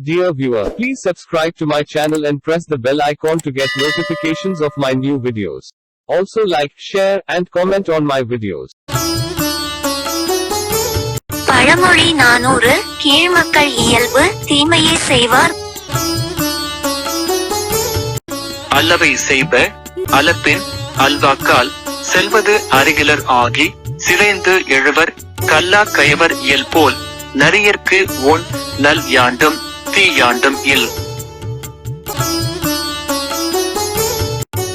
Dear viewer, please subscribe to my channel and press the bell icon to get notifications of my new videos. Also like, share, and comment on my videos. பழமொழி 400 கீழ்மக்கள் இயல்பு தீமையை செய்வார். அல்லவை செய்ப அலப்பின் அல்வாக்கால் செல்வது அருகிலர் ஆகி சிதைந்து எழுவர் கல்லா கயவர் இயல் போல் நரியற்கு ஒன் நல் யாண்டும் தீயாண்டும் இல்.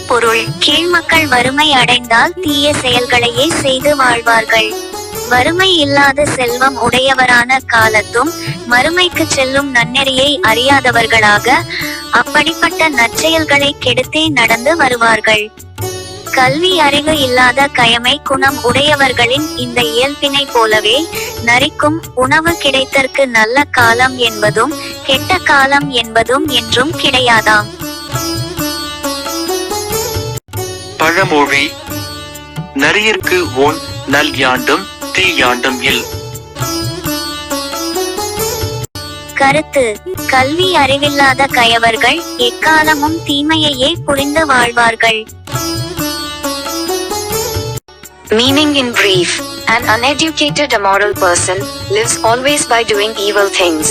பொருள்: கீழ்மக்கள் வறுமை அடைந்தால் தீய செயல்களையே செய்து வாழ்வார்கள். வறுமை இல்லாத செல்வம் உடையவரான காலத்தும் மறுமைக்கு செல்லும் நன்னெறியை அறியாதவர்களாக அப்படிப்பட்ட நற்செயல்களை கெடுத்தே நடந்து வருவார்கள். கல்வி அறிவு இல்லாத கயமை குணம் உடையவர்களின் இந்த இயல்பினை போலவே நரிக்கும் உணவு கிடைத்தற்கு நல்ல காலம் என்பதும் கெட்ட காலம் என்பதும் என்றும் கிடையாதாம். பழமொழி: நரியற்கு ஒன் நல் யாண்டும் தீயாண்டும் இல். கருத்து: கல்வி அறிவில்லாத கயவர்கள் எக்காலமும் தீமையையே புரிந்து வாழ்வார்கள். Meaning in brief, an uneducated immoral person lives always by doing evil things.